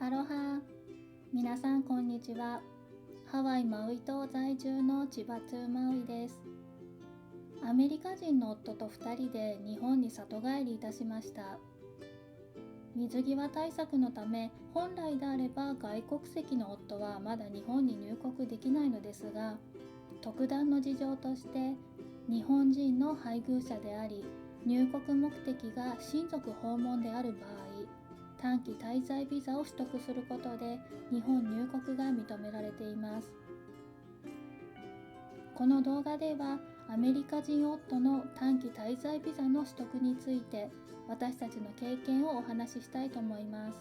アロハ、皆さんこんにちは。ハワイ・マウイ島在住の千葉ツーマウイです。アメリカ人の夫と2人で日本に里帰りいたしました。水際対策のため、本来であれば外国籍の夫はまだ日本に入国できないのですが、特段の事情として日本人の配偶者であり、入国目的が親族訪問である場合、短期滞在ビザを取得することで日本入国が認められています。この動画ではアメリカ人夫の短期滞在ビザの取得について私たちの経験をお話ししたいと思います。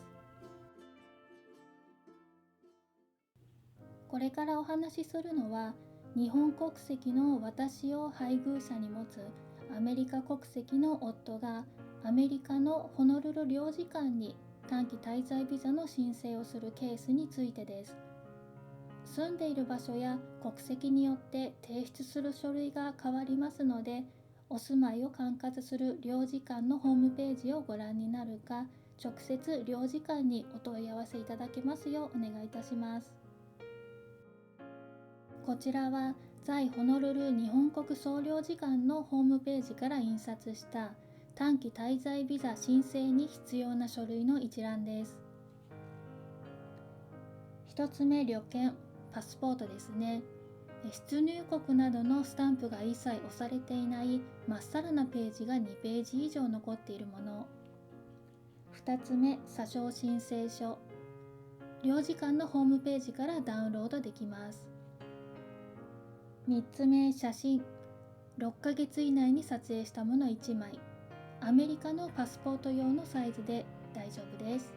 これからお話しするのは日本国籍の私を配偶者に持つアメリカ国籍の夫がアメリカのホノルル領事館に短期滞在ビザの申請をするケースについてです。住んでいる場所や国籍によって提出する書類が変わりますので、お住まいを管轄する領事館のホームページをご覧になるか、直接領事館にお問い合わせいただけますようお願いいたします。こちらは在ホノルル日本国総領事館のホームページから印刷した短期滞在ビザ申請に必要な書類の一覧です。1つ目、旅券、パスポートですね。出入国などのスタンプが一切押されていないまっさらなページが2ページ以上残っているもの。2つ目、査証申請書。領事館のホームページからダウンロードできます。3つ目、写真。6ヶ月以内に撮影したもの1枚。アメリカのパスポート用のサイズで大丈夫です。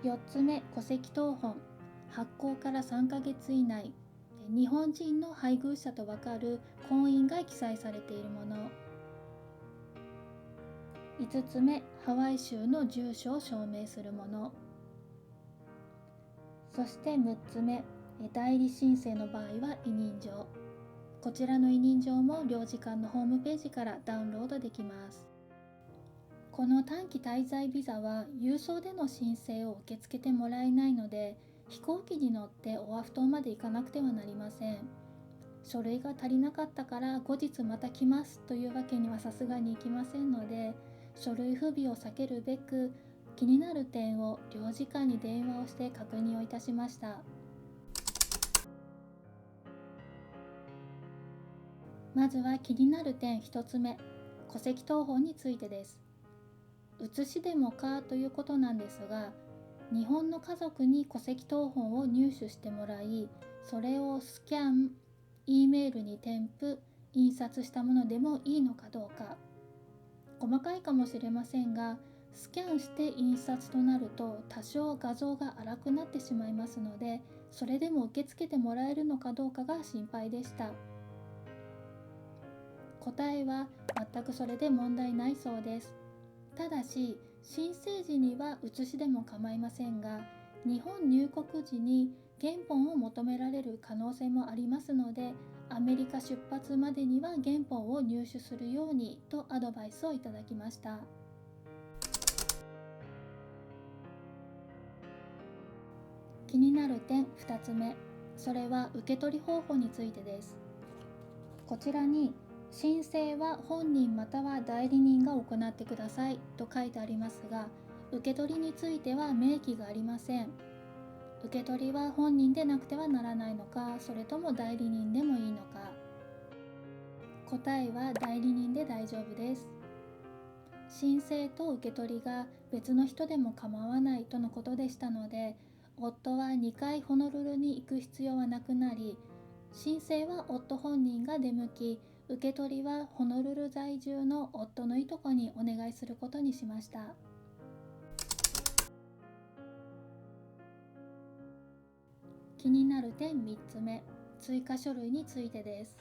4つ目、戸籍謄本。発行から3ヶ月以内。日本人の配偶者とわかる婚姻が記載されているもの。5つ目、ハワイ州の住所を証明するもの。そして6つ目、代理申請の場合は委任状。こちらの委任状も領事館のホームページからダウンロードできます。この短期滞在ビザは郵送での申請を受け付けてもらえないので、飛行機に乗ってオアフ島まで行かなくてはなりません。書類が足りなかったから後日また来ますというわけにはさすがにいきませんので、書類不備を避けるべく気になる点を領事館に電話をして確認をいたしました。まずは気になる点1つ目、戸籍謄本についてです。写しでもかということなんですが、日本の家族に戸籍謄本を入手してもらい、それをスキャン、E メールに添付、印刷したものでもいいのかどうか。細かいかもしれませんが、スキャンして印刷となると多少画像が荒くなってしまいますので、それでも受け付けてもらえるのかどうかが心配でした。答えは全くそれで問題ないそうです。ただし申請時には写しでも構いませんが、日本入国時に原本を求められる可能性もありますので、アメリカ出発までには原本を入手するようにとアドバイスをいただきました。気になる点2つ目、それは受け取り方法についてです。こちらに申請は本人または代理人が行ってくださいと書いてありますが、受け取りについては明記がありません。受け取りは本人でなくてはならないのか、それとも代理人でもいいのか。答えは代理人で大丈夫です。申請と受け取りが別の人でも構わないとのことでしたので、夫は2回ホノルルに行く必要はなくなり、申請は夫本人が出向き、受け取りはホノルル在住の夫のいとこにお願いすることにしました。気になる点3つ目、追加書類についてです。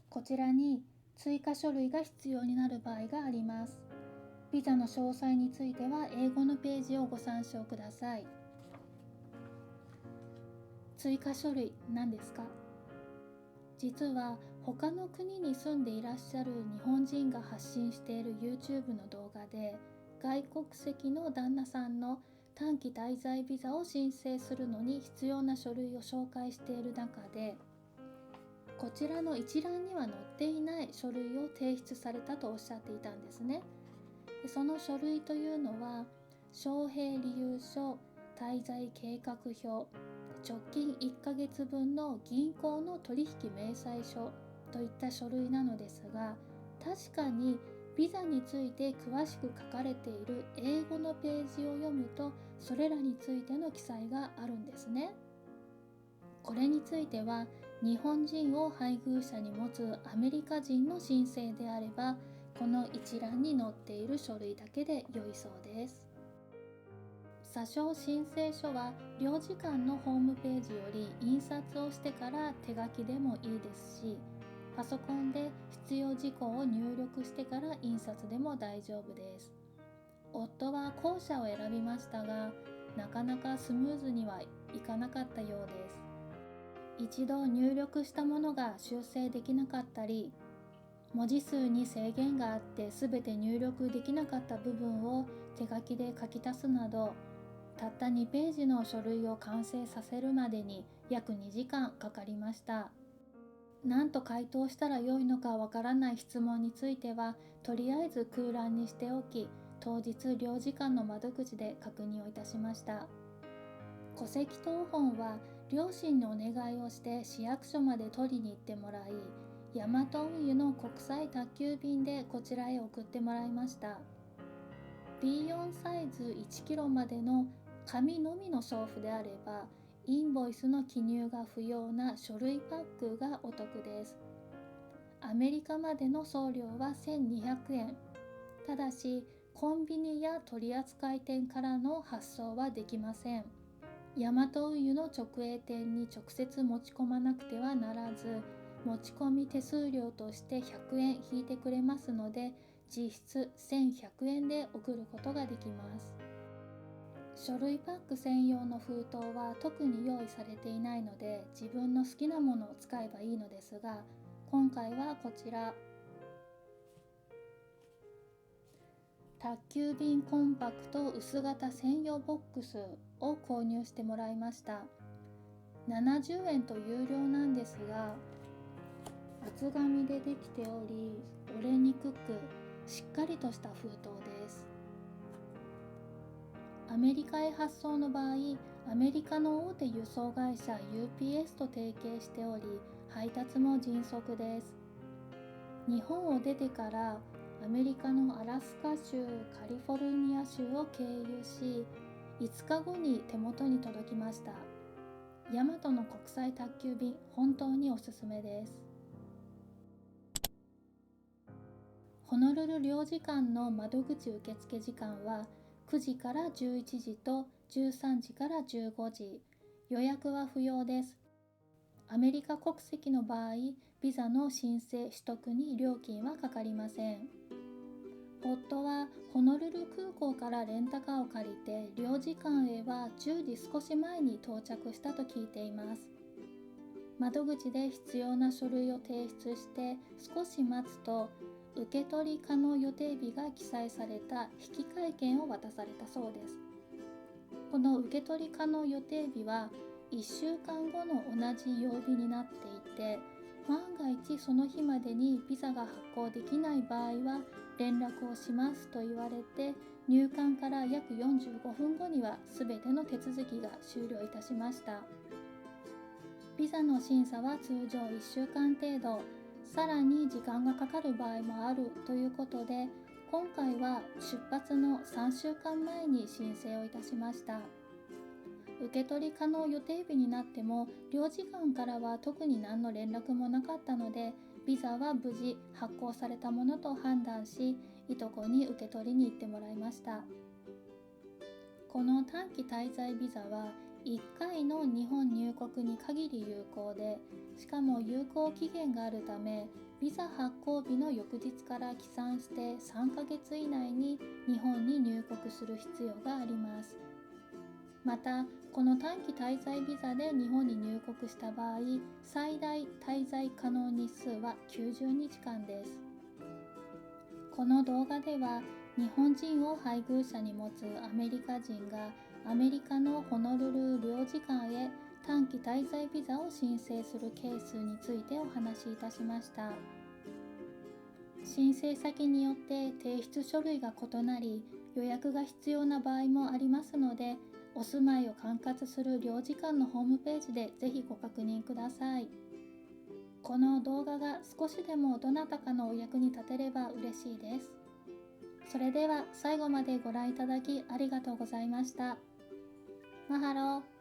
こちらに追加書類が必要になる場合があります。ビザの詳細については英語のページをご参照ください。追加書類何ですか？実は他の国に住んでいらっしゃる日本人が発信している YouTube の動画で、外国籍の旦那さんの短期滞在ビザを申請するのに必要な書類を紹介している中で、こちらの一覧には載っていない書類を提出されたとおっしゃっていたんですね。その書類というのは、招聘理由書、滞在計画表、直近1ヶ月分の銀行の取引明細書といった書類なのですが、確かにビザについて詳しく書かれている英語のページを読むと、それらについての記載があるんですね。これについては、日本人を配偶者に持つアメリカ人の申請であれば、この一覧に載っている書類だけで良いそうです。査証申請書は領事館のホームページより印刷をしてから手書きでもいいですし、パソコンで必要事項を入力してから印刷でも大丈夫です。夫は後者を選びましたが、なかなかスムーズにはいかなかったようです。一度入力したものが修正できなかったり、文字数に制限があって全て入力できなかった部分を手書きで書き足すなど、たった2ページの書類を完成させるまでに約2時間かかりました。何と回答したらよいのかわからない質問については、とりあえず空欄にしておき、当日領事館の窓口で確認をいたしました。戸籍謄本は両親にお願いをして市役所まで取りに行ってもらい、ヤマト運輸の国際宅急便でこちらへ送ってもらいました。 B4 サイズ1キロまでの紙のみの送付であれば、インボイスの記入が不要な書類パックがお得です。アメリカまでの送料は1200円。ただし、コンビニや取扱店からの発送はできません。ヤマト運輸の直営店に直接持ち込まなくてはならず、持ち込み手数料として100円引いてくれますので、実質1100円で送ることができます。書類パック専用の封筒は特に用意されていないので、自分の好きなものを使えばいいのですが、今回はこちら、宅急便コンパクト薄型専用ボックスを購入してもらいました。70円と有料なんですが、厚紙でできており、折れにくくしっかりとした封筒です。アメリカへ発送の場合、アメリカの大手輸送会社 UPS と提携しており、配達も迅速です。日本を出てからアメリカのアラスカ州、カリフォルニア州を経由し、5日後に手元に届きました。ヤマトの国際宅急便、本当におすすめです。ホノルル領事館の窓口受付時間は9時から11時と13時から15時。予約は不要です。アメリカ国籍の場合、ビザの申請・取得に料金はかかりません。夫はホノルル空港からレンタカーを借りて、領事館へは10時少し前に到着したと聞いています。窓口で必要な書類を提出して少し待つと、受け取り可能予定日が記載された引換券を渡されたそうです。この受け取り可能予定日は1週間後の同じ曜日になっていて、万が一その日までにビザが発行できない場合は連絡をしますと言われて、入館から約45分後には全ての手続きが終了いたしました。ビザの審査は通常1週間程度、さらに時間がかかる場合もあるということで、今回は出発の3週間前に申請をいたしました。受け取り可能予定日になっても、領事館からは特に何の連絡もなかったので、ビザは無事発行されたものと判断し、いとこに受け取りに行ってもらいました。この短期滞在ビザは1回の日本入国に限り有効で、しかも有効期限があるため、ビザ発行日の翌日から起算して3ヶ月以内に日本に入国する必要があります。また、この短期滞在ビザで日本に入国した場合、最大滞在可能日数は90日間です。この動画では日本人を配偶者に持つアメリカ人がアメリカのホノルル領事館へ短期滞在ビザを申請するケースについてお話しいたしました。申請先によって提出書類が異なり、予約が必要な場合もありますので、お住まいを管轄する領事館のホームページでぜひご確認ください。この動画が少しでもどなたかのお役に立てれば嬉しいです。それでは最後までご覧いただきありがとうございました。マハロー。